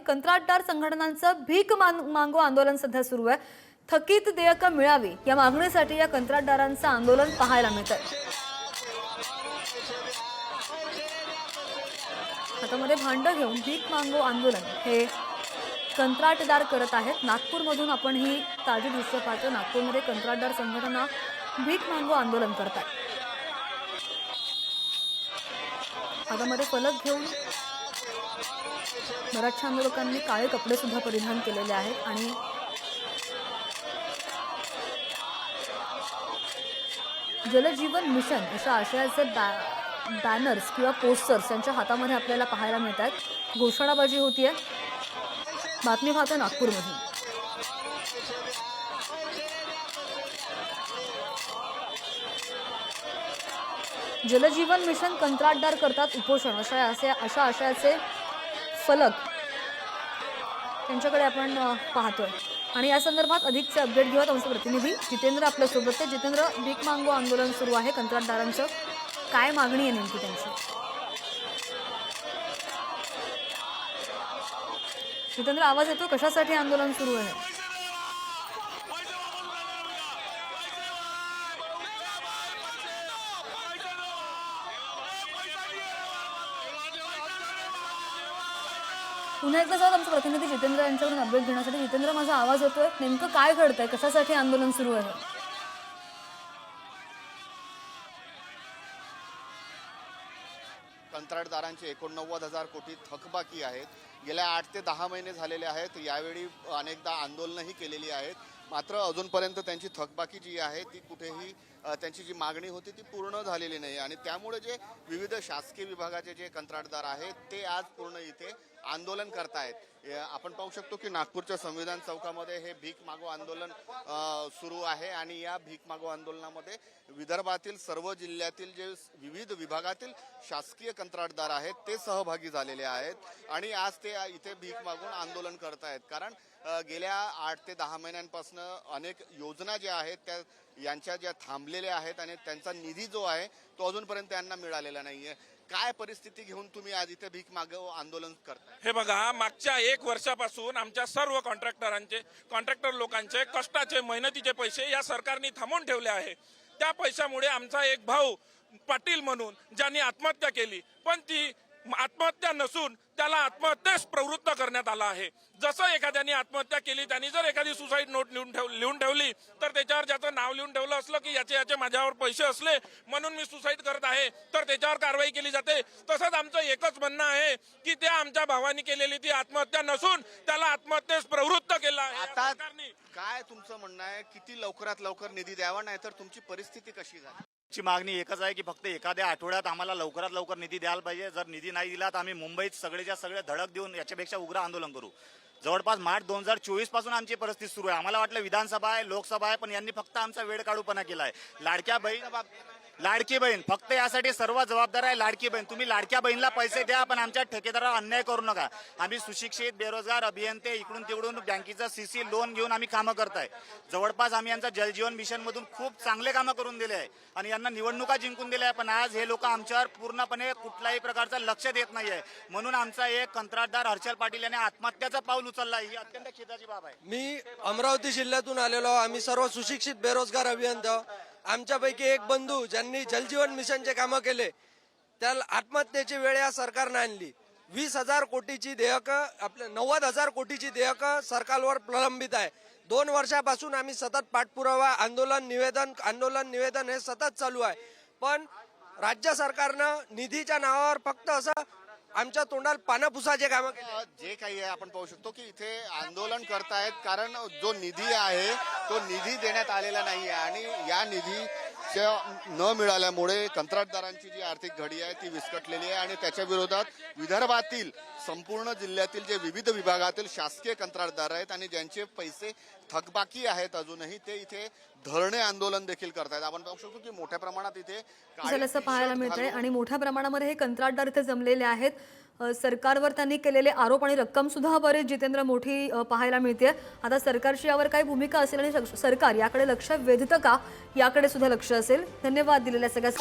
कंत्राटदार संघटनांचं भीक मागो आंदोलन सध्या सुरू आहे। थकीत देयकं मिळावी या मागणीसाठी या कंत्राटदारांचं आंदोलन पाहायला मिळतंय। हातामध्ये भांड घेऊन भीक मागो आंदोलन हे कंत्राटदार करत आहेत। नागपूरमधून आपण ही ताजी दृश्य पाहतो। नागपूरमध्ये कंत्राटदार संघटना भीक मागो आंदोलन करतात। हातामध्ये फलक घेऊन मराठा आंदोलकांनी काळे कपडे सुद्धा परिधान केलेले आहेत आणि जलजीवन मिशन अशा आशयाचे बॅनर्स किंवा पोस्टर्स यांच्या हातामध्ये आपल्याला पाहायला मिळतात। घोषणाबाजी होतीये। बातमी पाहतो नागपूरमधून। जलजीवन मिशन कंत्राटदार करतात उपोषण अशा आशयाचे फलक त्यांच्याकडे आपण पाहतोय आणि या संदर्भात अधिकचे अपडेट घेऊयात आमचे प्रतिनिधी जितेंद्र आपल्या सोबत आहे। जितेंद्र, भीक मागो आंदोलन सुरू आहे कंत्राटदारांचं, काय मागणी आहे नेमकी त्यांची? जितेंद्र, आवाज येतो? कशासाठी आंदोलन सुरू आहे? पुन्हा एकदा जाऊन आमचे प्रतिनिधी जितेंद्र यांच्याकडून अपडेट घेण्यासाठी। जितेंद्र, माझा आवाज येतोय? नेमकं काय घडतंय? कशासाठी आंदोलन सुरू आहे? कंत्राटदारांचे 89,000 कोटी थकबाकी आहेत। गेल्या 8 ते 10 महिने झालेले आहेत। यावेळी अनेकदा आंदोलनही केलेली आहेत, मात्र अजूनपर्यंत त्यांची थकबाकी जी आहे ती कुठेही त्यांची जी मागणी होती ती पूर्ण झालेली नाही आणि त्यामुळे जे विविध शासकीय विभागाचे जे कंत्राटदार आहेत ते आज पूर्ण इथे आंदोलन करतायत। आपण पाहू शकतो की नागपूरच्या संविधान चौकामध्ये हे भीक मागो आंदोलन सुरू आहे आणि या भीक मागो आंदोलनामध्ये विदर्भातील सर्व जिल्ह्यातील जे विविध विभागातील शासकीय कंत्राटदार आहेत ते सहभागी झालेले आहेत आणि आज ते इथे भीक मागून आंदोलन करतायत। कारण गेल्या 8 ते 10 महिन्यांपासून अनेक योजना ज्या आहेत त्या यांच्या ज्या थांबलेल्या आहेत आणि त्यांचा निधी जो आहे तो अजूनपर्यंत त्यांना मिळालेला नाहीये। काय परिस्थिती घेऊन तुम्ही आज इथे भीक मागो आंदोलन करताय? हे बघा, मागच्या 1 वर्षापासून आमच्या सर्व कॉन्ट्रॅक्टर लोकांचे कष्टाचे मेहनतीचे पैसे या सरकारने थांबवून ठेवले आहे। त्या पैशामुळे आमचा एक भाऊ पाटील म्हणून ज्यांनी आत्महत्या केली, पण ती आत्महत्या नसून त्याला आत्महत्येस प्रवृत्त करण्यात आला आहे। जसं एखाद्याने आत्महत्या केली, त्यांनी जर एखादी सुसाईड नोट लिहून ठेवली तर त्याच्यावर ज्याचं नाव लिहून ठेवलं असलं की याचे माझ्यावर पैसे असले म्हणून मी सुसाईड करत आहे तर त्याच्यावर कारवाई केली जाते। तसंच आमचं एकच म्हणणं आहे की त्या आमच्या भावानी केलेली ती आत्महत्या नसून त्याला आत्महत्येस प्रवृत्त केलं आहे। आता काय तुमचं म्हणणं आहे? किती लवकरात लवकर निधी द्यावा, नाहीतर तुमची परिस्थिती कशी झाली? ची मागणी एकच आहे की फक्त एखाद्या आठवड्यात आम्हाला लवकरात लवकर निधी द्यायला पाहिजे। जर निधी नाही दिला तर आम्ही मुंबईत सगळेच्या सगळे धडक देऊन याच्यापेक्षा उग्र आंदोलन करू। जवळपास मार्च 2024 पासून आमची परिस्थिती सुरू आहे। आम्हाला वाटलं विधानसभा आहे, लोकसभा आहे, पण यांनी फक्त आमचा वेळ काढूपणा केलाय। लाडकी बहीण फक्त यासाठी सर्व जबाबदार आहे लाडकी बहीण। तुम्ही लाडक्या बहीणला पैसे द्या पण आमच्या ठेकेदारावर अन्याय करू नका। आम्ही सुशिक्षित, बेरोजगार, अभियंते इकडून तिकडून बँकेचं सीसी लोन घेऊन आम्ही कामं करताय। जवळपास आम्ही यांचा जलजीवन मिशन मधून खूप चांगले कामं करून दिले आहे आणि यांना निवडणुका जिंकून दिल्या आहे, पण आज हे लोक आमच्यावर पूर्णपणे कुठल्याही प्रकारचं लक्ष देत नाहीये। म्हणून आमचा एक कंत्राटदार हर्षल पाटील याने आत्महत्याचं पाऊल उचलला। ही अत्यंत खेदाची बाब आहे। मी अमरावती जिल्ह्यातून आलेलो, आम्ही सर्व सुशिक्षित, बेरोजगार, अभियंता। आमच्यापैकी एक बंधू ज्यांनी जलजीवन मिशनचे कामं केले त्याला आत्महत्येची वेळ या सरकारने आणली। 20,000 कोटीची देयकं, आपल्या 90,000 कोटीची देयकं सरकारवर प्रलंबित आहे। 2 वर्षापासून आम्ही सतत पाठपुरावा, आंदोलन निवेदन हे सतत चालू आहे, पण राज्य सरकारनं निधीच्या नावावर फक्त असं आमच्या तोंडाला पानं पुसायचे कामं केले। जे काही आहे आपण पाहू शकतो की इथे आंदोलन करतायत कारण जो निधी आहे तो निधी देण्यात आलेला नाही आहे आणि या निधीच्या न मिळाल्यामुळे कंत्राटदारांची जी आर्थिक घडी आहे ती विस्कटलेली आहे आणि त्याच्या विरोधात विदर्भातील संपूर्ण जिल्ह्यातील जे विविध विभागातील शासकीय कंत्राटदार आहेत आणि ज्यांचे पैसे थकबाकी आहेत अजूनही, ते इथे धरणे आंदोलन देखील करतायत। आपण पाहू शकतो की मोठ्या प्रमाणात इथे असं पाहायला मिळतंय आणि मोठ्या प्रमाणामध्ये हे कंत्राटदार इथे जमलेले आहेत। सरकारवर त्यांनी केलेले आरोप आणि रक्कम सुद्धा बरेच जितेंद्र मोठी पाहायला मिळते। आता सरकारची यावर काय भूमिका असेल आणि सरकार याकडे लक्ष वेधतं का याकडे सुद्धा लक्ष असेल। धन्यवाद दिलेल्या सगळ्या